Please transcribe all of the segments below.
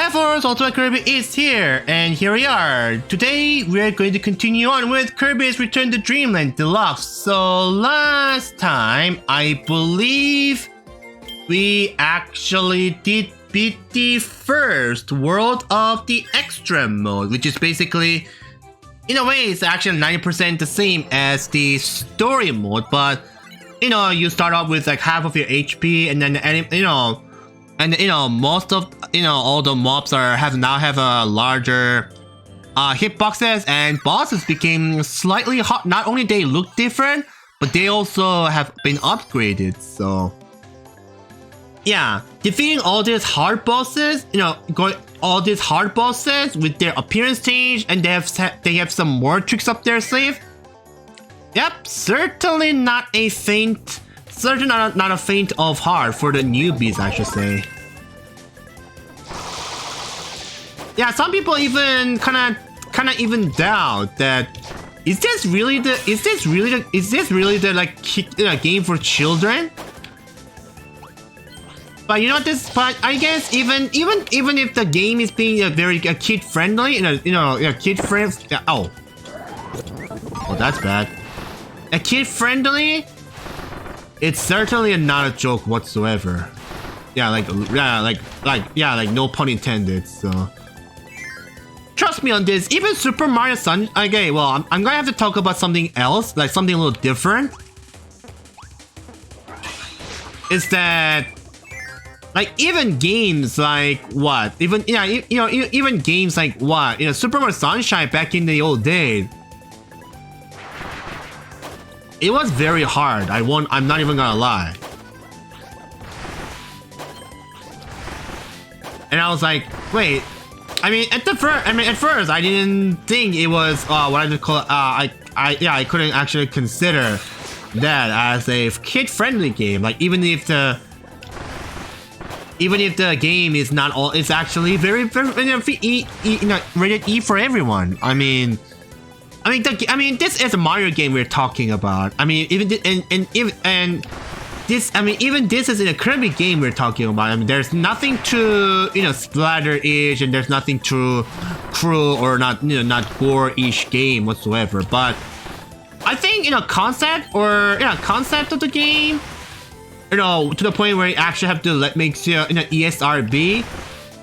Hi folks, Ultimate Kirby is here, and here we are. Today we are going to continue on with Kirby's Return to Dreamland Deluxe. So last time, I believe we actually did beat the first world of the extra mode, which is basically, in a way, it's actually 90% the same as the story mode, but you know, you start off with like half of your HP, and then most of all the mobs now have a larger hitboxes, and bosses became slightly hot. Not only they look different, but they also have been upgraded. So yeah, defeating all these hard bosses, all these hard bosses with their appearance change, and they have some more tricks up their sleeve. Yep, certainly not a feint. Certainly not a feint of heart for the newbies, I should say. Yeah, some people even kind of even doubt that is this really the like game for children? But you know this. But I guess even if the game is being very kid friendly, kid friendly. Oh, that's bad. A kid friendly. It's certainly not a joke whatsoever. Yeah, like no pun intended. So trust me on this. Even Super Mario Sun. Okay, well, I'm gonna have to talk about something else, like something a little different. Is that like even games like what? Even even games like what? Super Mario Sunshine back in the old days. It was very hard. I'm not even gonna lie. And I was like, wait. At first, I didn't think it was what I would call. I couldn't actually consider that as a kid-friendly game. Like even if the game is not all, it's actually very rated E for everyone. This is a Mario game we're talking about. Even this is in a Kirby game we're talking about. There's nothing too, splatter-ish, and there's nothing too cruel or not gore-ish game whatsoever. But I think, concept of the game, to the point where you actually have to make ESRB.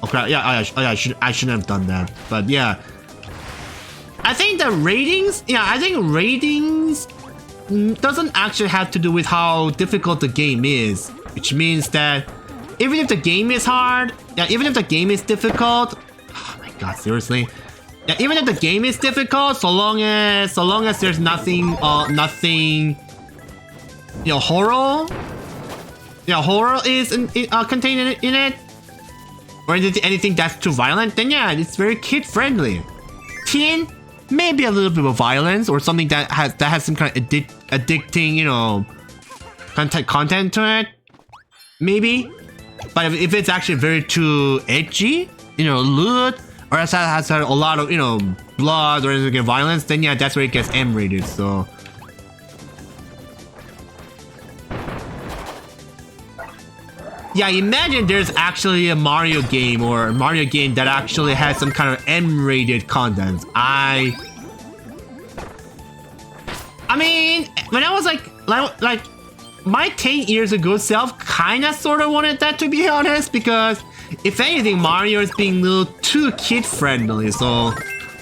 Okay, yeah, I shouldn't have done that, but yeah. I think the ratings, doesn't actually have to do with how difficult the game is, which means that even if the game is hard, even if the game is difficult, oh my god, seriously, even if the game is difficult, so long as there's nothing, horror is contained in it, or anything that's too violent, then yeah, it's very kid friendly. Teen. Maybe a little bit of violence or something that has some kind of addicting, content to it. Maybe. But if it's actually very too edgy, lewd, or has a lot of, blood or anything like violence, then yeah, that's where it gets M rated, so. Yeah, imagine there's actually a Mario game or a Mario game that actually has some kind of M-rated content. When I was like my 10 years ago self kind of sort of wanted that, to be honest, because if anything, Mario is being a little too kid-friendly, so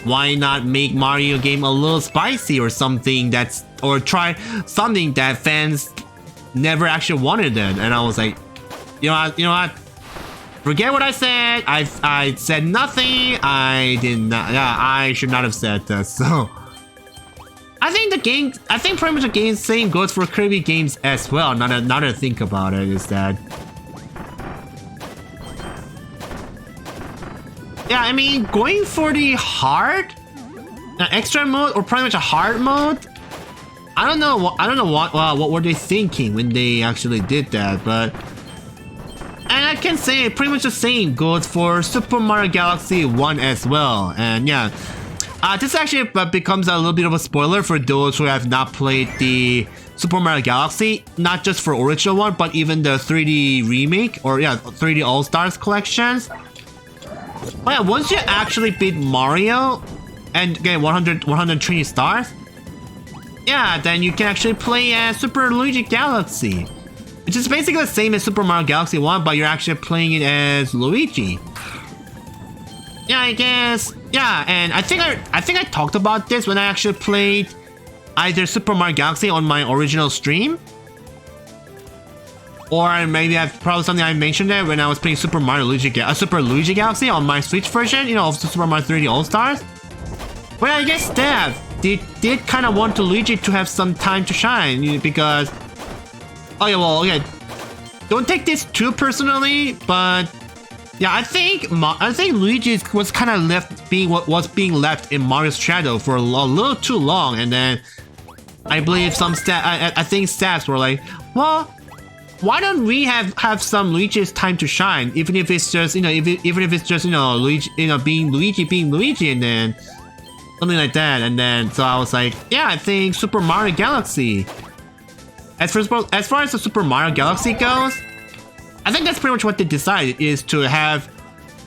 why not make Mario game a little spicy or something or try something that fans never actually wanted it. And I was like, you know what? Forget what I said. I said nothing. I did not. Yeah, I should not have said that. So I think pretty much the game same goes for Kirby games as well. Now that I think about it, is that yeah, going for the hard, extra mode or pretty much a hard mode. I don't know what were they thinking when they actually did that, but. And I can say pretty much the same goes for Super Mario Galaxy 1 as well. And yeah, this actually becomes a little bit of a spoiler for those who have not played the Super Mario Galaxy, not just for original one, but even the 3D remake or 3D All Stars collections. But yeah, once you actually beat Mario and get 120 stars, yeah, then you can actually play as Super Luigi Galaxy, which is basically the same as Super Mario Galaxy 1, but you're actually playing it as Luigi. Yeah, I guess. Yeah, and I think I talked about this when I actually played either Super Mario Galaxy on my original stream, or maybe I've probably something I mentioned there when I was playing Super Luigi Galaxy on my Switch version, you know, of Super Mario 3D All Stars. But I guess that they did kind of want Luigi to have some time to shine, because, oh yeah, well, okay, don't take this too personally, but yeah, I think Luigi was kind of was being left in Mario's shadow for a little too long, and then I believe I think staffs were like, well, why don't we have some Luigi's time to shine, even if it's just, you know, even if it's just, you know, Luigi, you know, being Luigi, and then something like that. And then so I was like, yeah, I think Super Mario Galaxy. As far as the Super Mario Galaxy goes, I think that's pretty much what they decided, is to have,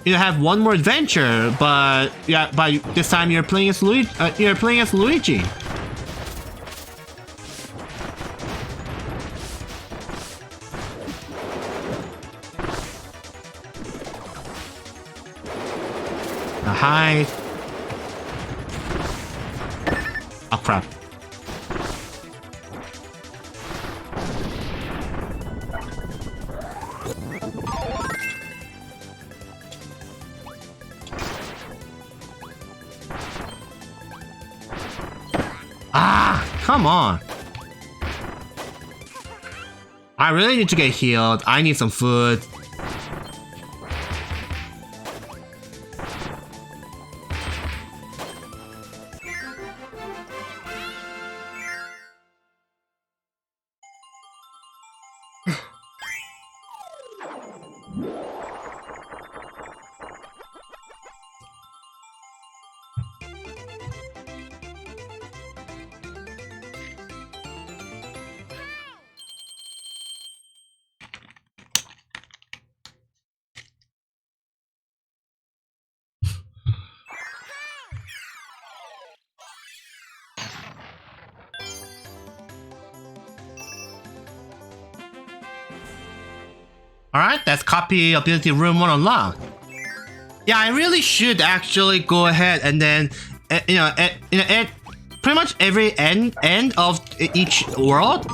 you know, have one more adventure, but yeah, but this time you're playing as Luigi. Hi. Oh crap. Ah, come on. I really need to get healed. I need some food. Alright, that's copy ability room 1 unlocked. Yeah, I really should actually go ahead and then, you know, at pretty much every end of each world.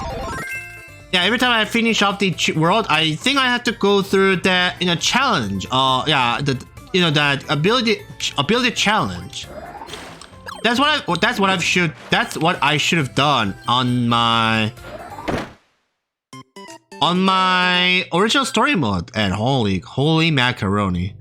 Yeah, every time I finish off the world, I think I have to go through that, you know, challenge. Yeah, that ability challenge. That's what I should have done on my original story mode. And holy macaroni.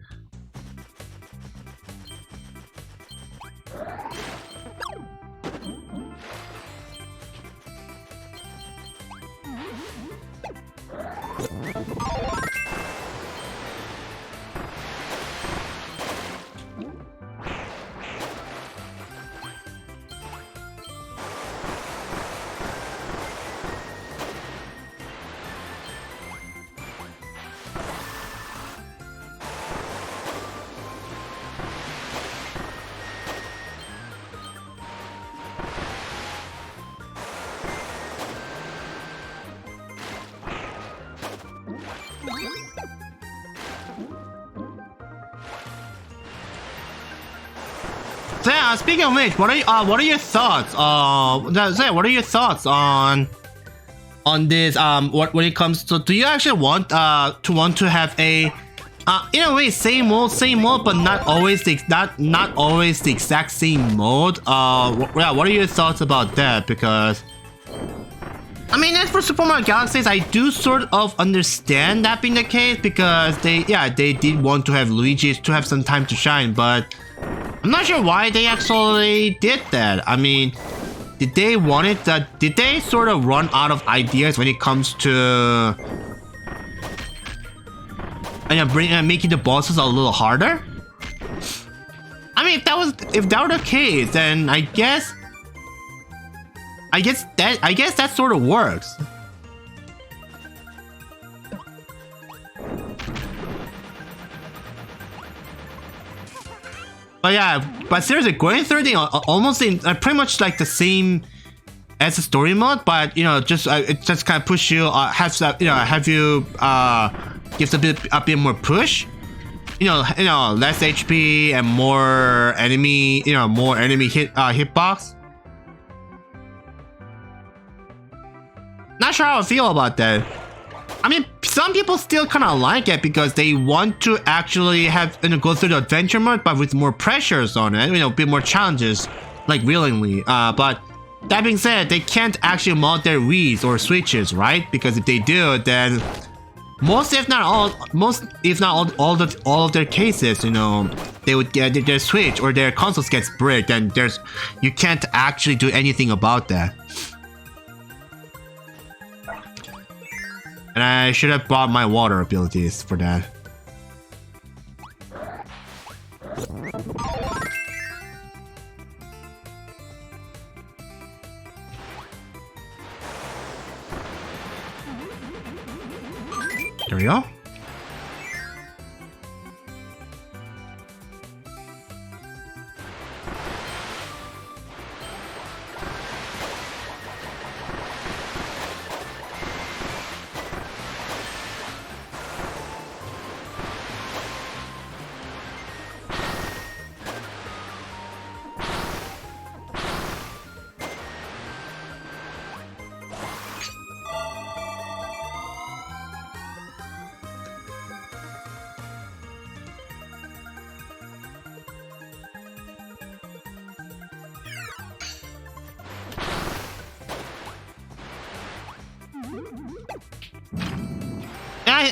So yeah, speaking of which, what are your thoughts? What are your thoughts on this? When it comes to, do you actually want to have a in a way same mode, but not always the exact same mode? Yeah, what are your thoughts about that? Because I mean, as for Super Mario Galaxy, I do sort of understand that being the case, because they did want to have Luigi to have some time to shine, but I'm not sure why they actually did that. I mean, did they sort of run out of ideas when it comes to making the bosses a little harder? I mean, if that were the case, then I guess that sort of works. But yeah, but seriously, going through the almost in pretty much like the same as the story mode, but you know, just it just kind of push you, have you gives a bit more push. You know, less HP and more enemy, more enemy hitbox. Not sure how I feel about that. I mean, some people still kind of like it because they want to actually have go through the adventure mode, but with more pressures on it. A bit more challenges, like willingly. But that being said, they can't actually mod their Wii's or Switches, right? Because if they do, then most if not all of their cases, they would get their Switch or their consoles gets bricked, and you can't actually do anything about that. And I should have brought my water abilities for that. There we go.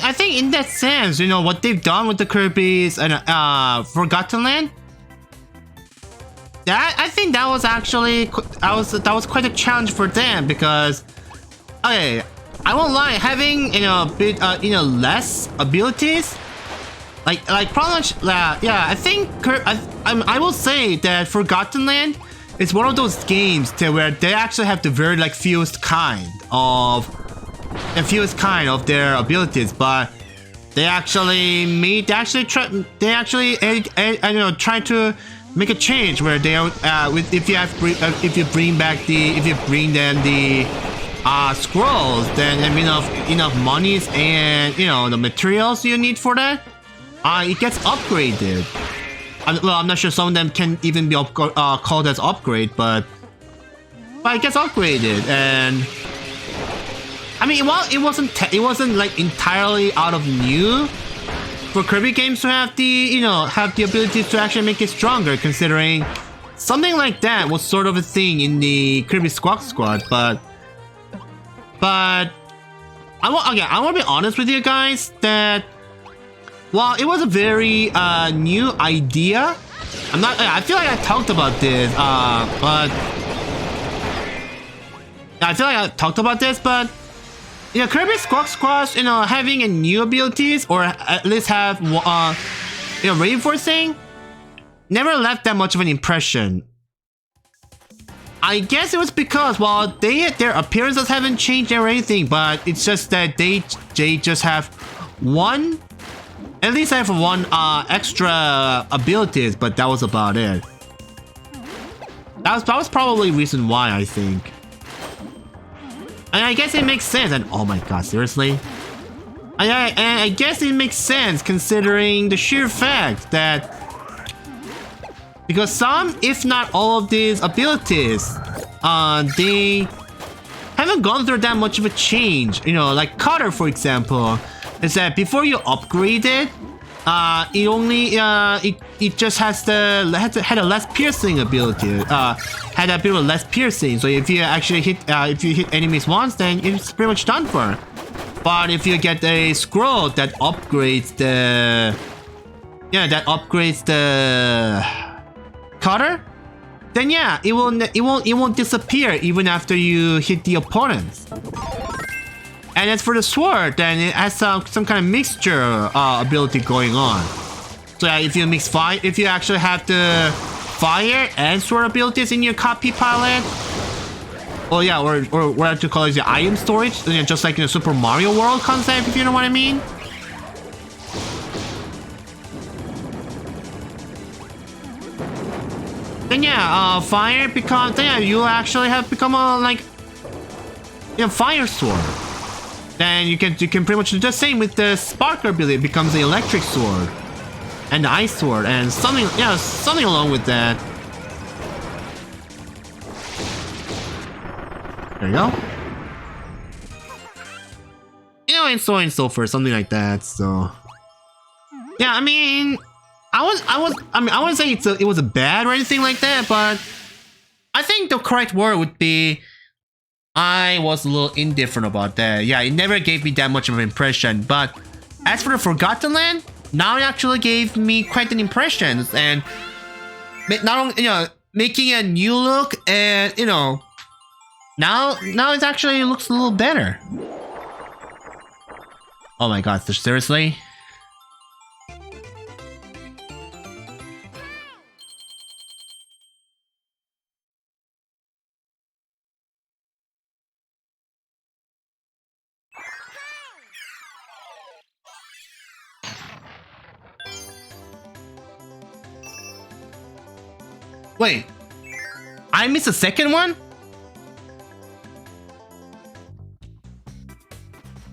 I think in that sense, what they've done with the Kirby's and Forgotten Land, I think that was actually that was quite a challenge for them because, okay, I won't lie, having a bit less abilities, like pretty much, yeah, I think I will say that Forgotten Land is one of those games where they actually have the very fewest kind of their abilities, but they actually try to make a change where they if you bring them the scrolls, then enough monies and the materials you need for that, it gets upgraded. I'm not sure some of them can even be called as upgrade, but it gets upgraded. And I mean, while it wasn't like entirely out of new for Kirby games to have the ability to actually make it stronger, considering something like that was sort of a thing in the Kirby Squawk Squad. But I want to be honest with you guys that while it was a very new idea, I feel like I talked about this, but Kirby Squawk Squash, having a new abilities or at least have reinforcing never left that much of an impression. I guess it was because their appearances haven't changed or anything, but it's just that they just have one extra abilities, but that was about it. That was probably the reason why, I think. And I guess it makes sense. And oh my god, seriously? And I guess it makes sense considering the sheer fact that because some, if not all of these abilities, they haven't gone through that much of a change. Like Cutter, for example, is that before you upgrade it, it only it just had a less piercing ability. Had a bit of less piercing. So if you actually hit enemies once, then it's pretty much done for. But if you get a scroll that upgrades the Cutter, then yeah, it won't disappear even after you hit the opponents. And as for the sword, then it has some kind of mixture ability going on. So yeah, if you actually have the fire and sword abilities in your copy palette, oh yeah, or what to call it, the item storage, just like in the Super Mario World concept, if you know what I mean. then yeah, fire becomes, then yeah, you actually have become a, like, you know, fire sword. Then you can pretty much do the same with the sparkler ability. It becomes the electric sword and the ice sword and something, yeah, something along with that. There you go. You know, and so on and so forth, something like that. So yeah, I mean, I wouldn't say it was a bad or anything like that, but I think the correct word would be I was a little indifferent about that. Yeah, it never gave me that much of an impression. But as for the Forgotten Land, now it actually gave me quite an impression, and not only, you know, making a new look, and you know, now it actually looks a little better. Oh my god, seriously? Wait, I missed the second one?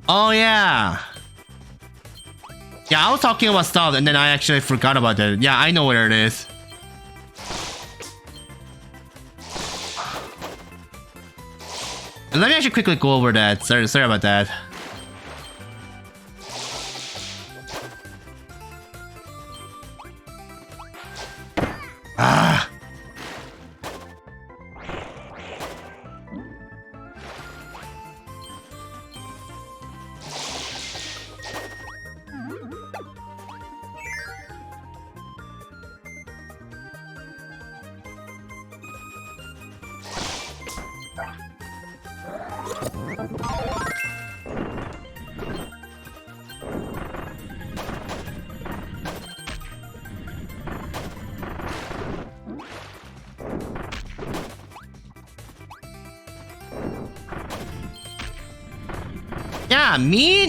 Oh yeah. Yeah, I was talking about stuff and then I actually forgot about that. Yeah, I know where it is. And let me actually quickly go over that. Sorry about that. Ah.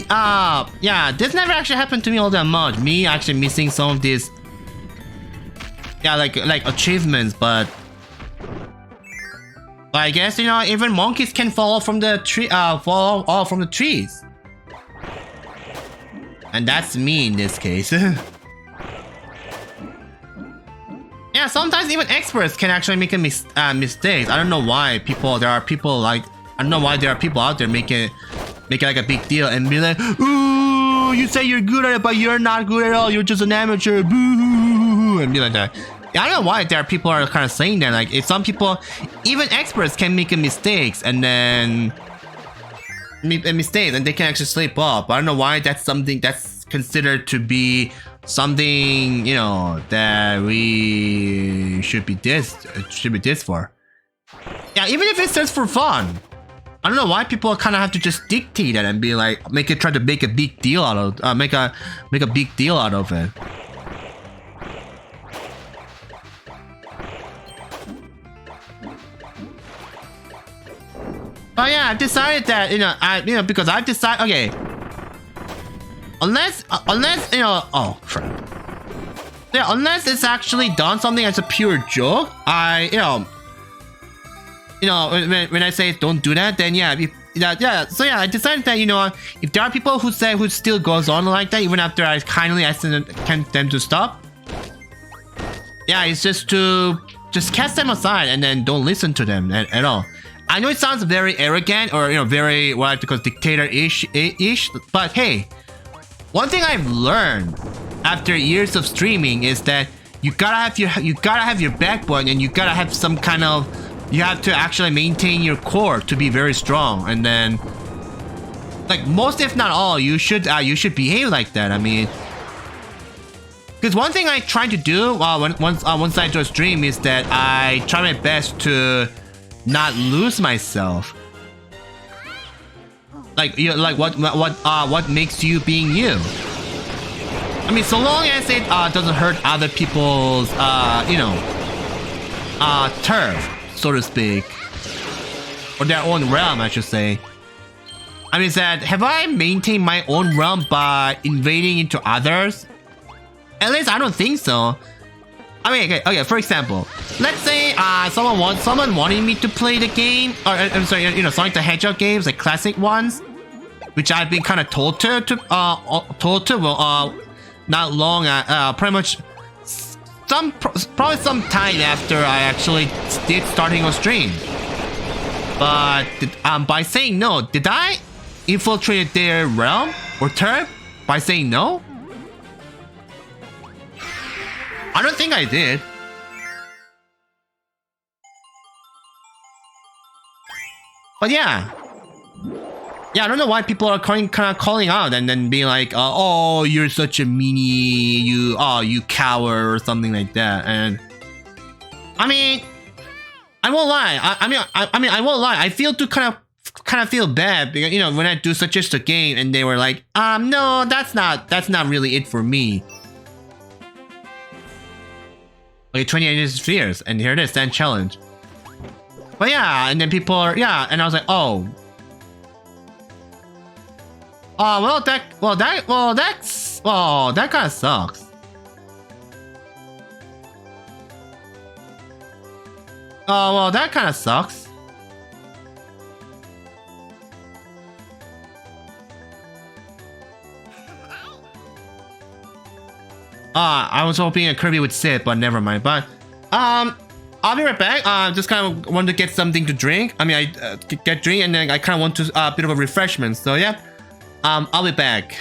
Yeah, yeah, this never actually happened to me all that much. Me actually missing some of these, yeah, like achievements, but I guess, you know, even monkeys can fall from the tree, fall off from the trees, and that's me in this case. Yeah, sometimes even experts can actually make a mistakes. I don't know why there are people out there make it like a big deal and be like, ooh, you say you're good at it, but you're not good at all. You're just an amateur. Boo, and be like that. Yeah, I don't know why there are people are kind of saying that. Like, if some people, even experts, can make mistakes and then make a mistake and they can actually slip up. I don't know why that's something that's considered to be something, you know, that we should be dissed for. Yeah, even if it's just for fun. I don't know why people kind of have to just dictate it and be like, try to make a big deal out of, make a big deal out of it. But yeah, I've decided that, you know, because I've decided, okay, unless, you know, oh crap, yeah, unless it's actually done something as a pure joke, you know, when I say don't do that, then yeah, so yeah, I decided that, you know, if there are people who still goes on like that, even after I kindly ask them to stop, yeah, it's just to cast them aside and then don't listen to them at all. I know it sounds very arrogant or, you know, very, what I like to call dictator-ish, but hey, one thing I've learned after years of streaming is that you gotta have your backbone, and you gotta have some kind of, you have to actually maintain your core to be very strong, and then, like, most if not all, you should behave like that. I mean, because one thing I try to do once I do a stream is that I try my best to not lose myself. Like, you know, like what makes you being you. I mean, so long as it doesn't hurt other people's you know, turf, so to speak, or their own realm, I should say. I mean, that have I maintained my own realm by invading into others? At least I don't think so. I mean, okay, for example, let's say someone wanting me to play the game, or I'm sorry, you know, Sonic the Hedgehog games, like classic ones, which I've been kind of told to not long, pretty much probably some time after I actually did starting on stream. But by saying no, did I infiltrate their realm or turf by saying no? I don't think I did. But yeah, I don't know why people are kind of calling out and then being like, "Oh, you're such a meanie, you coward," or something like that. And I mean, I won't lie. I won't lie. I feel to kind of feel bad because, you know, when I do just a game and they were like, no, that's not really it for me. Okay, 28 spheres, and here it is, then challenge. But yeah, and then people are, and I was like, oh. That kind of sucks. Oh, well, that kind of sucks. I was hoping a Kirby would sit, but never mind. But, I'll be right back. Just kind of want to get something to drink. I mean, I get drink, and then I kind of want to a bit of a refreshment. So yeah, I'll be back.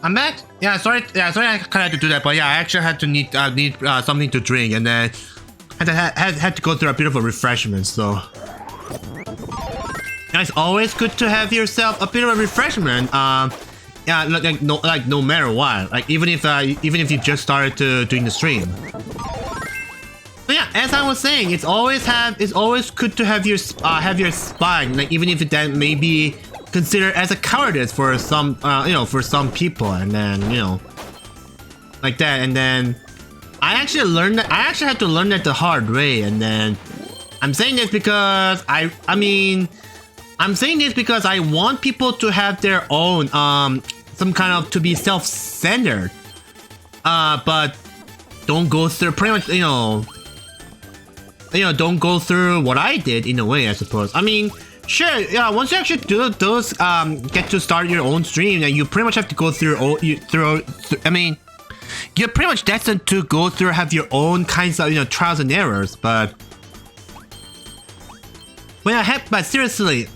I'm back. Yeah, sorry. I kind of had to do that, but yeah, I actually had to need something to drink, and then had to go through a bit of a refreshment. So, yeah, it's always good to have yourself a bit of a refreshment. Yeah, no matter what. Like even if you just started doing the stream. So yeah, as I was saying, it's always good to have your spine. Like even if that may be considered as a cowardice for some for some people, and then like that. And then I actually had to learn that the hard way. And then I'm saying this because I'm saying this because I want people to have their own some kind of to be self-centered, but don't go through pretty much don't go through what I did in a way, I suppose. I mean, sure, yeah, once you actually do those, get to start your own stream, then you pretty much have to go through I mean, you're pretty much destined to go through, have your own kinds of, trials and errors. But but seriously,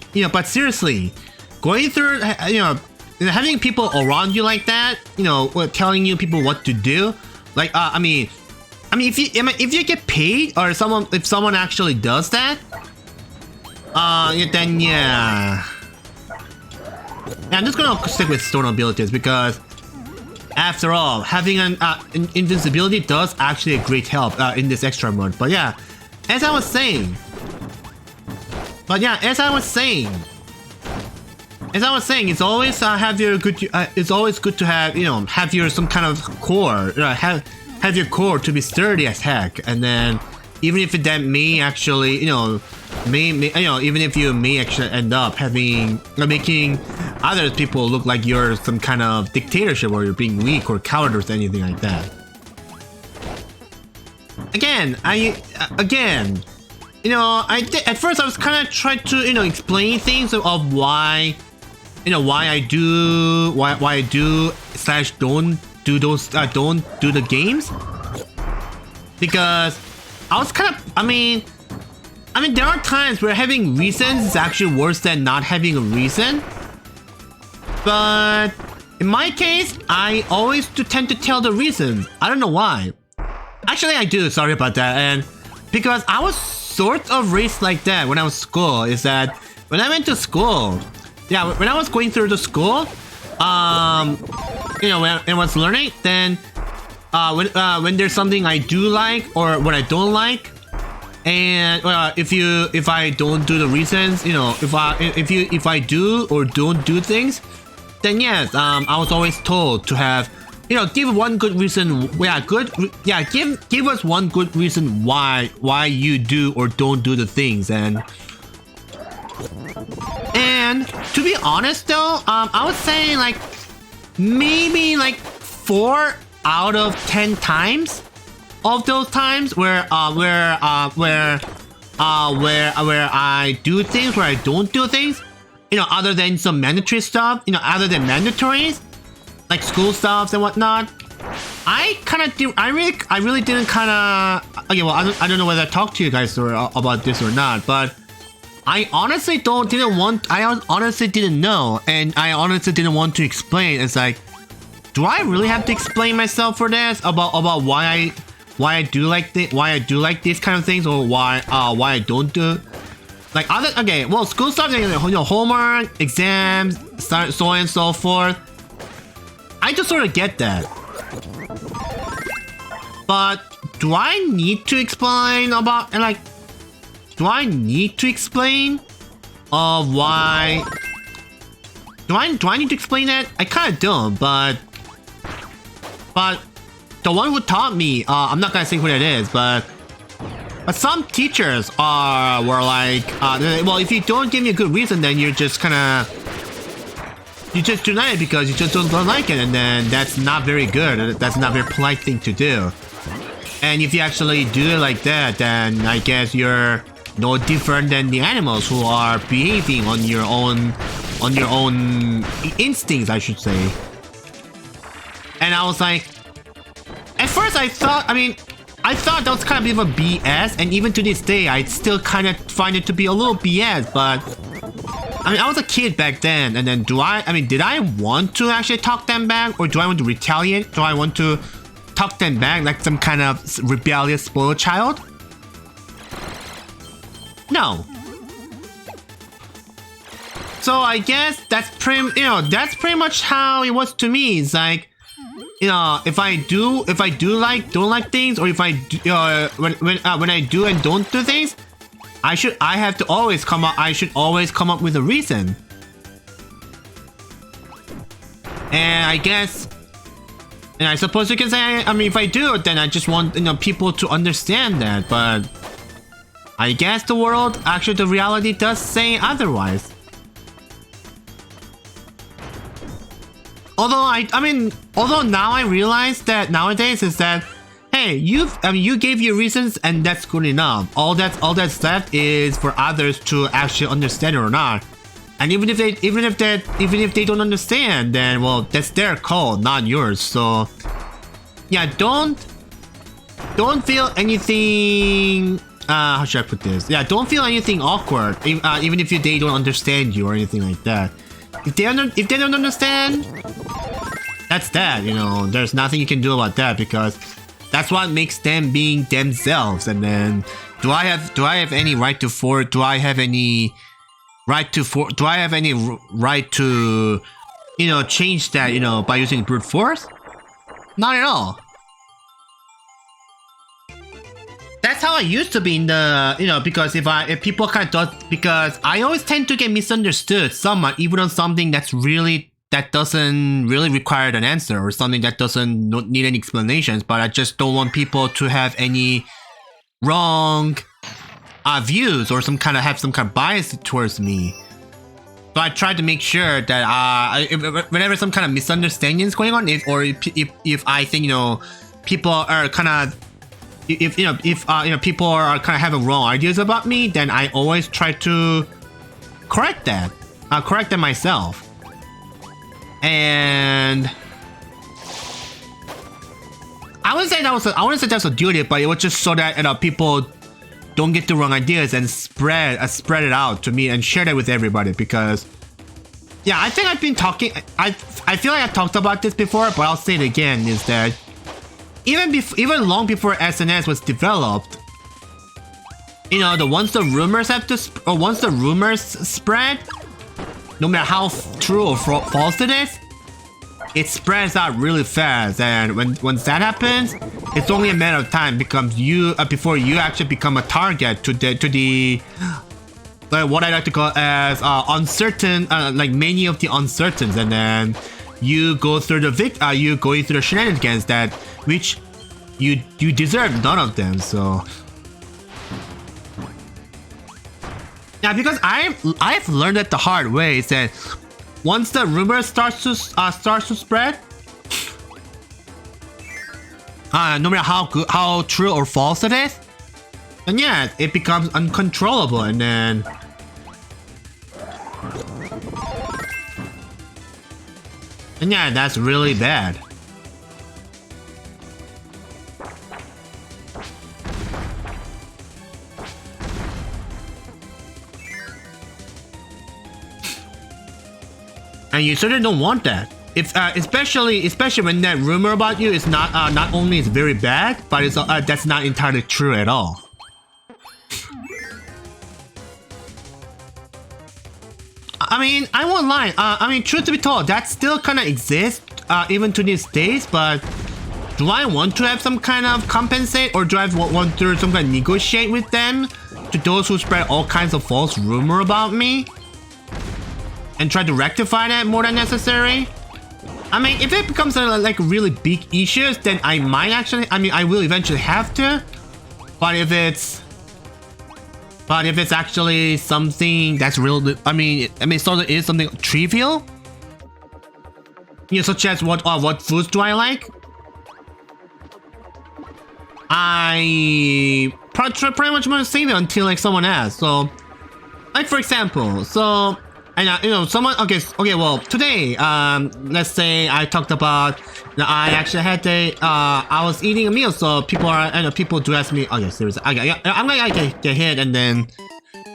going through, having people around you like that, telling you people what to do, like, I mean, if you get paid, or if someone actually does that, then yeah. I'm just gonna stick with stone abilities because, after all, having an invincibility does actually a great help in this extra mode. But yeah, as I was saying, it's always it's always good to have have your some kind of core, have your core to be sturdy as heck, and then even if that may actually even if you may actually end up making other people look like you're some kind of dictatorship, or you're being weak or coward or anything like that. At first I was kind of trying to explain things of why I do / don't do those don't do the games, because I was kind of I mean there are times where having reasons is actually worse than not having a reason. But in my case, I always tend to tell the reasons. I don't know why. Actually, I do. Sorry about that. And because I was sort of raised like that when I was school, is that when I went to school, when I was going through the school, when I was learning, then when there's something I do like or what I don't like, and if I don't do the reasons, if I do or don't do things, then yes, I was always told to have, give one good reason. Give us one good reason why you do or don't do the things. And to be honest though, I would say like maybe like 4 out of 10 times of those times where I do things, where I don't do things, other than some mandatory stuff, other than mandatories, like school stuff and whatnot, I really didn't kind of, okay, well, I don't know whether I talked to you guys about this or not, but I honestly didn't know, and I honestly didn't want to explain. It's like, do I really have to explain myself for this about why I do like these kind of things, or why I don't do, like, okay, well, school stuff, homework, exams, so on and so forth. I just sort of get that. But do I need to explain about, and like, do I need to explain why? Do I need to explain that? I kind of don't, but the one who taught me, I'm not gonna say who that is, but some teachers were like, well, if you don't give me a good reason, then you're just kind of, you just deny it because you just don't like it, and then that's not very good. That's not a very polite thing to do. And if you actually do it like that, then I guess you're no different than the animals who are behaving on your own instincts, I should say. And I was like, at first I thought that was kind of a BS, and even to this day, I still kind of find it to be a little BS, but I was a kid back then, and then did I want to actually talk them back, or do I want to retaliate? Do I want to talk them back like some kind of rebellious spoiled child? No. So I guess that's pretty much how it was to me. It's like, if I don't like things, or if I do, when I do and don't do things, I should always come up with a reason. And I guess, and I suppose you can say, if I do it, then I just want people to understand that. But I guess the reality does say otherwise. Although now I realize that nowadays is that, hey, you gave your reasons, and that's good enough. All that's left is for others to actually understand it or not. And even if they don't understand, then well, that's their call, not yours. So yeah, don't feel anything. How should I put this? Yeah, don't feel anything awkward, even if they don't understand you or anything like that. If they don't understand, that's that. You know, there's nothing you can do about that because that's what makes them being themselves. And then, do I have any right to you know, change that, you know, by using brute force? Not at all. That's how I used to be in the, you know, because if people kind of thought, because I always tend to get misunderstood somewhat, even on something that doesn't really require an answer or something that doesn't need any explanations, but I just don't want people to have any wrong views or have some kind of bias towards me. So I try to make sure that whenever some kind of misunderstanding is going on, if I think, you know, people are kind of, if people are kind of having wrong ideas about me, then I always try to correct that. Correct them myself. And I wouldn't say that's a duty, but it was just so that, you know, people don't get the wrong ideas and spread it out to me and share that with everybody. Because yeah, I think I've been talking. I feel like I talked about this before, but I'll say it again. Is that even long before SNS was developed, you know, once the rumors spread, no matter how true or false it is, it spreads out really fast. And once that happens, it's only a matter of time before you actually become a target to the what I like to call as uncertain, like many of the uncertains, and then you go through the shenanigans that which you deserve none of them. So yeah, because I've learned it the hard way, is that once the rumor starts to spread, no matter how true or false it is, then yeah, it becomes uncontrollable, and then yeah, that's really bad. And you certainly don't want that. If especially when that rumor about you is not only is very bad, but it's that's not entirely true at all. I mean, I won't lie. I mean, truth to be told, that still kind of exists even to these days. But do I want to have some kind of compensate, or do I want to some kind of negotiate with them, to those who spread all kinds of false rumor about me, and try to rectify that more than necessary? I mean, if it becomes like really big issues, then I might actually, I will eventually have to. But if it's actually something that's real, sort of is something trivial, you know, such as what foods do I like? I pretty much want to save it until like someone asks. So, like for example, so. And you know, someone, okay, well, today, let's say I talked about, I actually had I was eating a meal, so people do ask me, okay, seriously, I'm gonna get hit, and then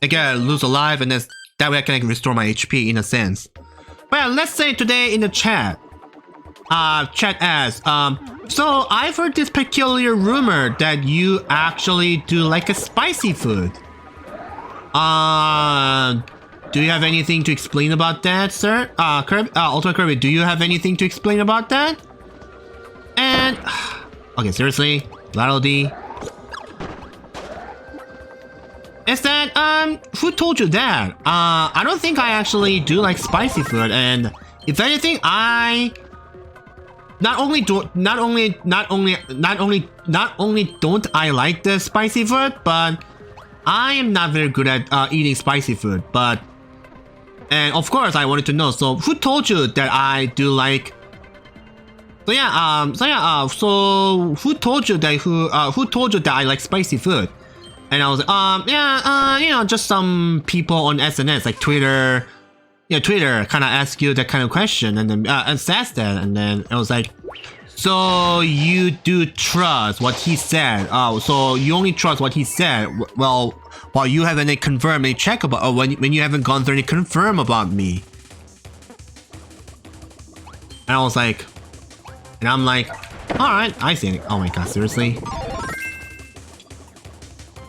I gotta lose a life, and then that way I can restore my HP in a sense. Well, let's say today in the chat asks, so I've heard this peculiar rumor that you actually do like a spicy food. Do you have anything to explain about that, sir? Kirby, Ultimate Kirby, do you have anything to explain about that? And okay, seriously, Battle D. Is that who told you that? I don't think I actually do like spicy food, and if anything, I not only don't I like the spicy food, but I am not very good at eating spicy food. But and of course, I wanted to know. So, who told you that I do like? So who told you that I like spicy food? And I was like, you know, just some people on SNS, like Twitter. Yeah, Twitter kind of asks you that kind of question, and then and says that, and then I was like, So you do trust what he said. Oh, so you only trust what he said. Well, while you haven't confirmed any check about, or when you haven't gone through any confirm about me. And I was like, and I'm like, all right, I see it. Oh my god, seriously?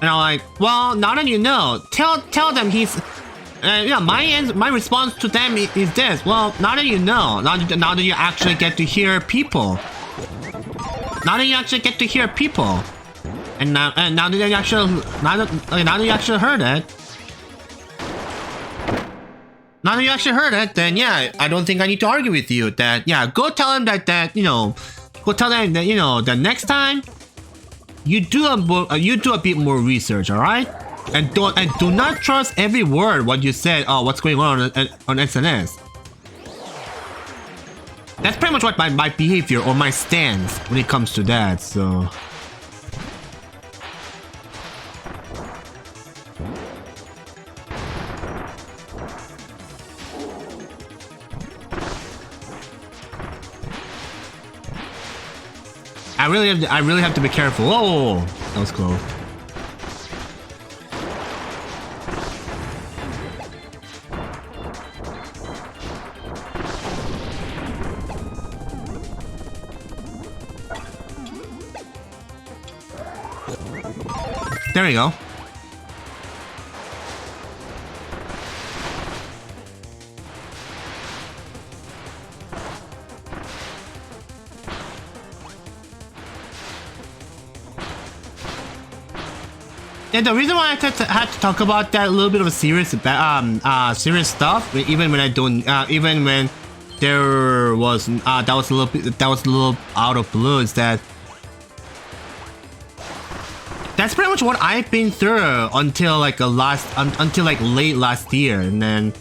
And I'm like, well, now that you know, tell them he's. Yeah, my response to them is this. Well, now that you know, now that you actually get to hear people. Now that you actually get to hear people, and now that you actually heard it, now that you actually heard it, then yeah, I don't think I need to argue with you. That yeah, go tell them that go tell them that that next time you do a bit more research, all right? And do not trust every word what you said. Oh, what's going on SNS? That's pretty much what my behavior or my stance when it comes to that, so... I really have to be careful. Whoa, that was close. There we go. Yeah, the reason why I had to talk about that a little bit of a serious stuff, even when I don't, even when there was that was a little out of blue, is that. That's pretty much what I've been through until like late last year, and then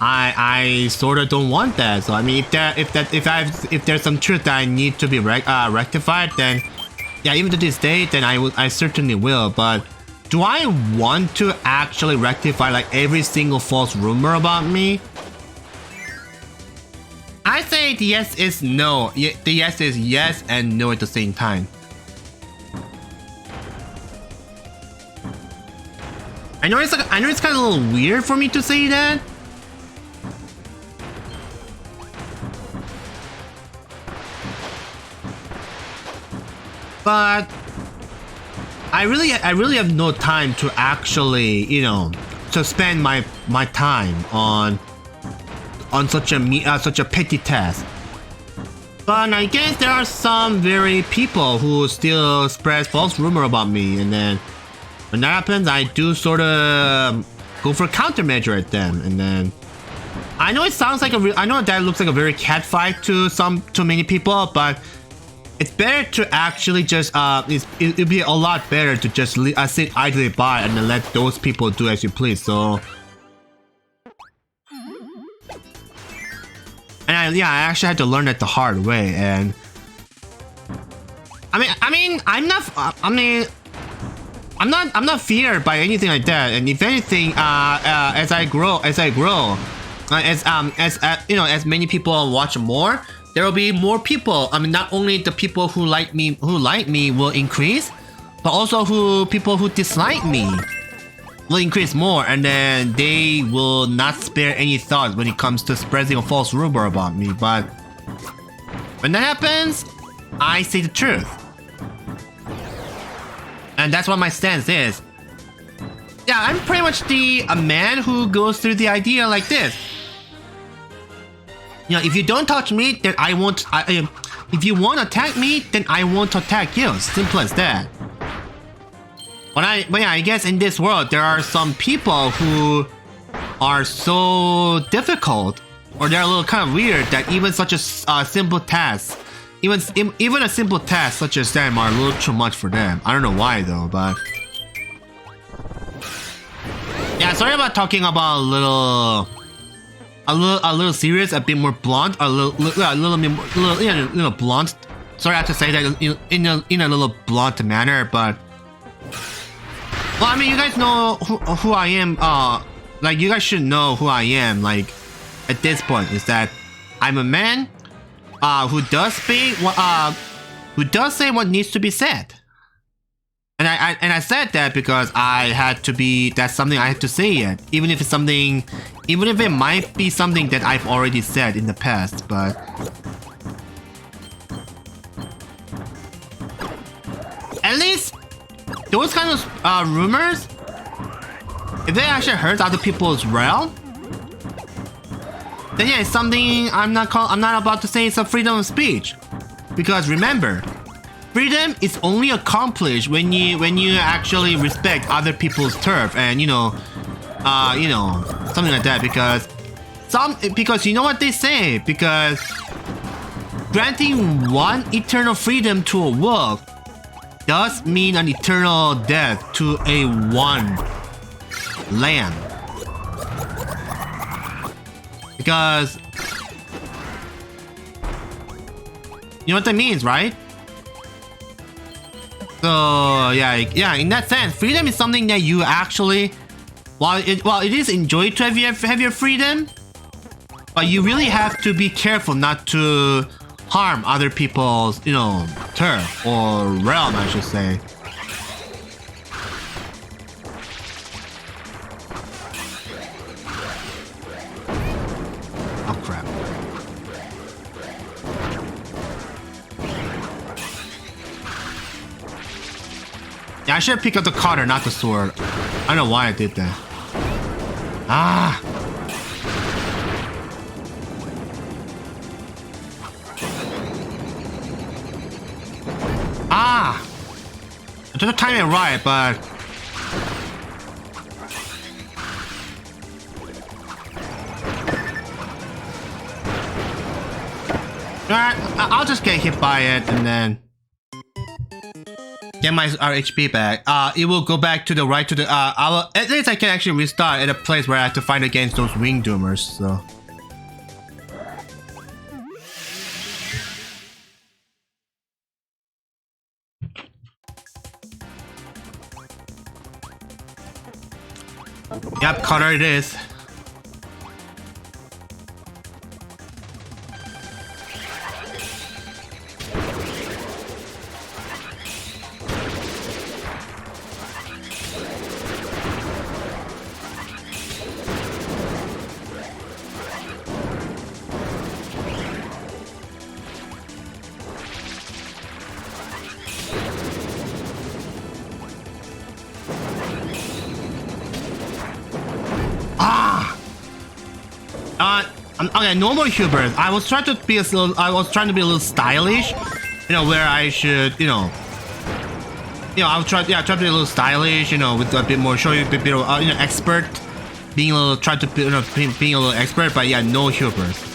I sort of don't want that. So I mean, if there's some truth that I need to be rectified, then yeah, even to this day, then I certainly will. But do I want to actually rectify like every single false rumor about me? I say the yes is no. The yes is yes and no at the same time. I know it's kind of a little weird for me to say that. But I really have no time to actually, to spend my time on such a petty task. But I guess there are some very people who still spread false rumor about me, and then when that happens, I do sort of go for a countermeasure at them, and then I know it sounds like I know that looks like a very cat fight to many people, but it's better to actually just it'd be a lot better to just sit idly by and then let those people do as you please. So, and I actually had to learn that the hard way, and I'm not feared by anything like that, and if anything, as I grow, as many people watch more, there will be more people. I mean, not only the people who like me will increase, but also people who dislike me will increase more, and then they will not spare any thought when it comes to spreading a false rumor about me. But when that happens, I say the truth. And that's what my stance is. Yeah, I'm pretty much a man who goes through the idea like this. If you don't touch me, then I won't. If you want to attack me, then I won't attack you. Simple as that. But yeah, I guess in this world there are some people who are so difficult, or they're a little kind of weird, that even such a simple task. Even a simple task such as them are a little too much for them. I don't know why though, but yeah, sorry about talking about a little serious, a bit more blunt, a little blunt. Sorry, I have to say that in a little blunt manner, but well, I mean, you guys know who I am. Like, you guys should know who I am. Like, at this point, is that I'm a man who does speak, who does say what needs to be said. And I said that because I had to be. That's something I had to say it, even if it's something, even if it might be something that I've already said in the past, but. At least those kind of rumors, if they actually hurt other people as well, then yeah, it's something I'm not about to say it's a freedom of speech. Because remember, freedom is only accomplished when you actually respect other people's turf and you know something like that. Because you know what they say, because granting one eternal freedom to a wolf does mean an eternal death to a one lamb. Because you know what that means, right? So yeah, in that sense, freedom is something that you actually, while it is enjoyed to have your freedom, but you really have to be careful not to harm other people's, turf or realm, I should say. Oh crap. Yeah, I should have picked up the cutter, not the sword. I don't know why I did that. Ah! Ah! I tried to time it right, but... Alright, I'll just get hit by it and then... get my HP back. It will go back to the right to the... at least I can actually restart at a place where I have to fight against those wing doomers, so... Yep, cutter it is. Okay, normal hubris. I was trying to be a little stylish, where I should, I was trying to be a little stylish, with a bit more, show you a bit of, expert, being a little, being a little expert, but yeah, no hubris.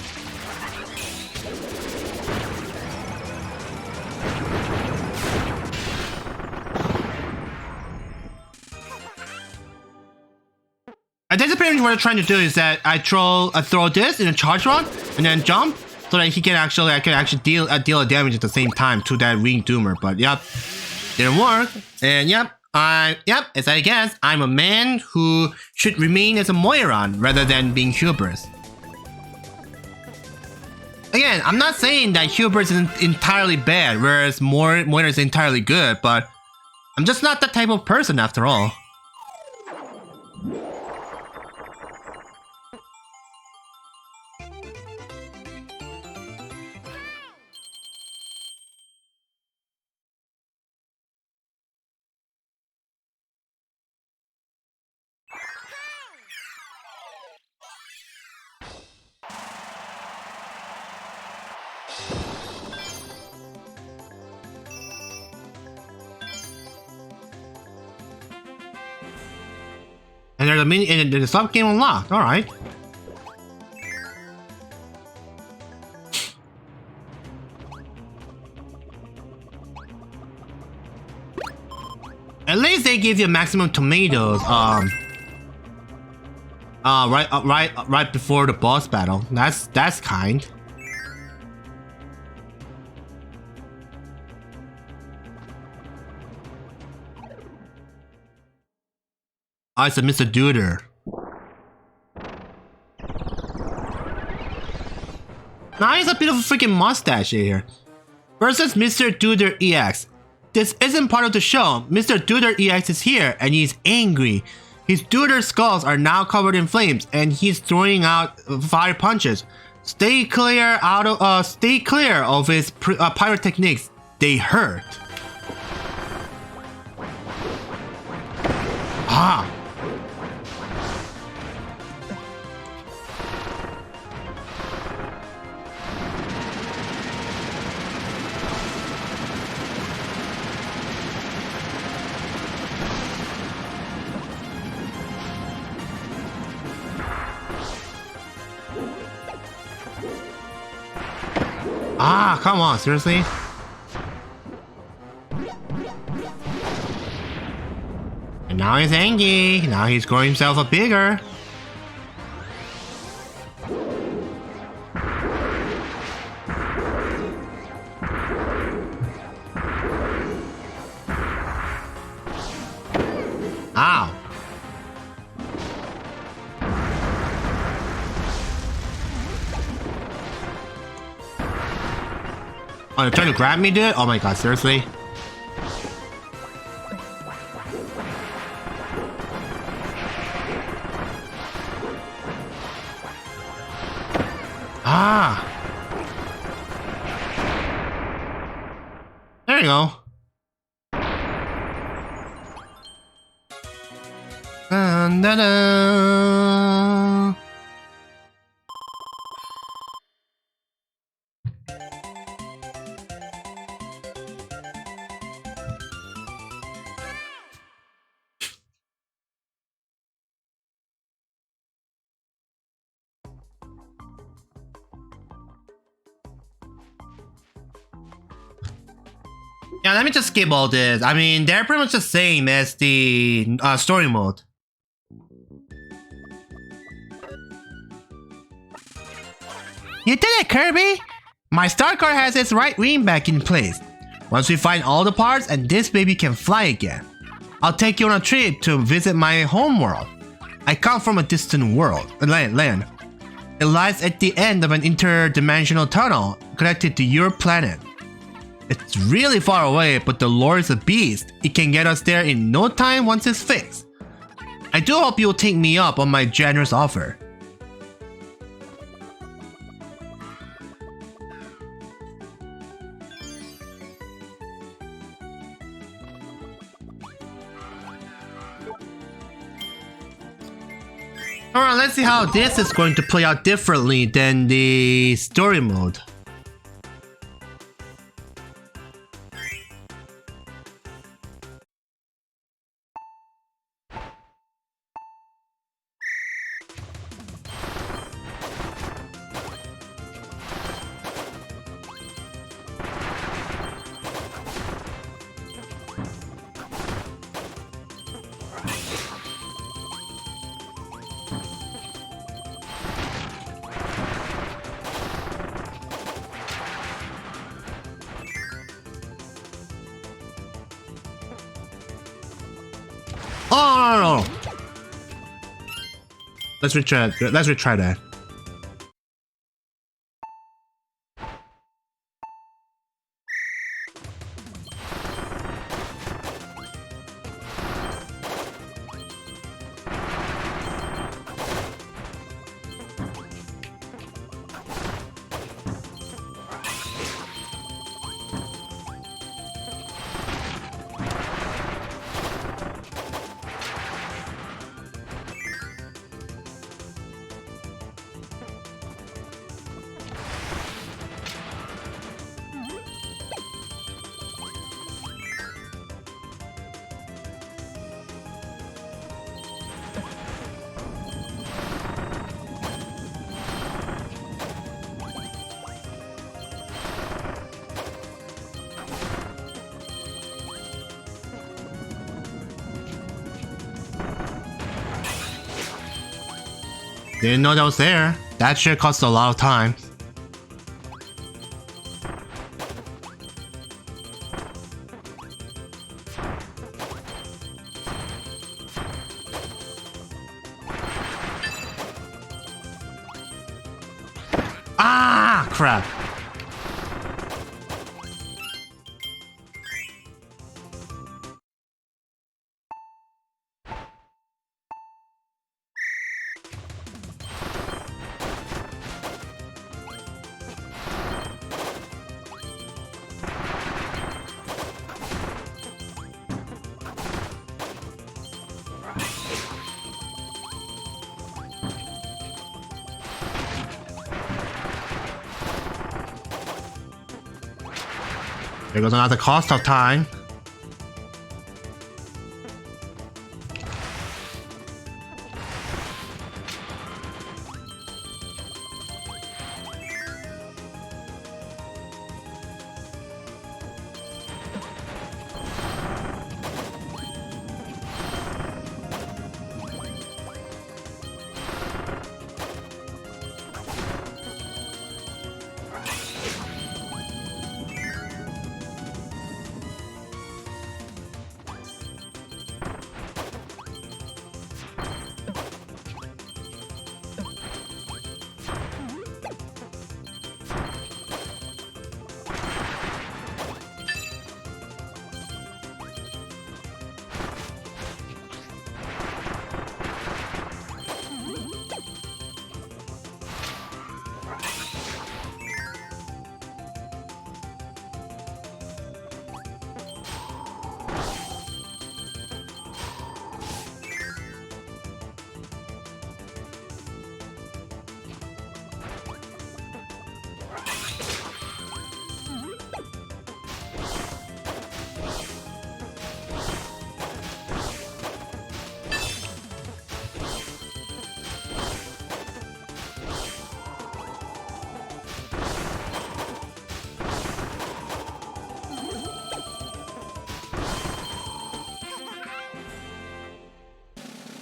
I think pretty much what I'm trying to do is that I throw this in a charge rod and then jump so that I can actually deal a damage at the same time to that wing doomer. But yep, didn't work. And yep, as I guess, I'm a man who should remain as a Moiran rather than being hubris. Again, I'm not saying that hubris is entirely bad, whereas Moiran is entirely good, but I'm just not that type of person after all. And there's a sub game unlocked. All right. At least they give you maximum tomatoes. Right before the boss battle. That's kind. Oh, it's a Mr. Duder. Now he's a bit of a freaking mustache here. Versus Mr. Duder EX. This isn't part of the show. Mr. Duder EX is here and he's angry. His Duder skulls are now covered in flames and he's throwing out fire punches. Stay clear of his pyrotechnics. They hurt. Ah. Ah, come on, seriously? And now he's angry. Now he's growing himself a bigger. Ow. Oh, you're trying to grab me, dude? Oh my god, seriously? Ah! There you go. Dun, dun, dun. Yeah, let me just skip all this. I mean, they're pretty much the same as the story mode. You did it, Kirby! My star car has its right wing back in place. Once we find all the parts and this baby can fly again, I'll take you on a trip to visit my home world. I come from a distant land. It lies at the end of an interdimensional tunnel connected to your planet. It's really far away, but the lore is a beast. It can get us there in no time once it's fixed. I do hope you'll take me up on my generous offer. Alright, let's see how this is going to play out differently than the story mode. Oh, no. Let's retry that. Didn't know that was there. That shit cost a lot of time. crap. There goes another cost of time.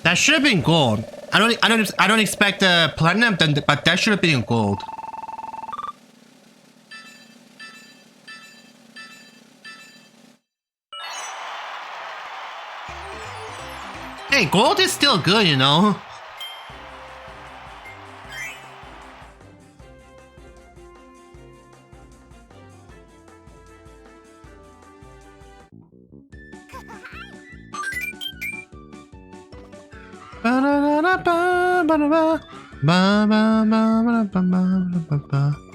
That should have been gold. I don't expect platinum, but that should have been gold. Hey, gold is still good, you know. Ba-da-da-da-ba, ba-da-ba, ba-ba-ba-ba-ba-ba-ba-ba.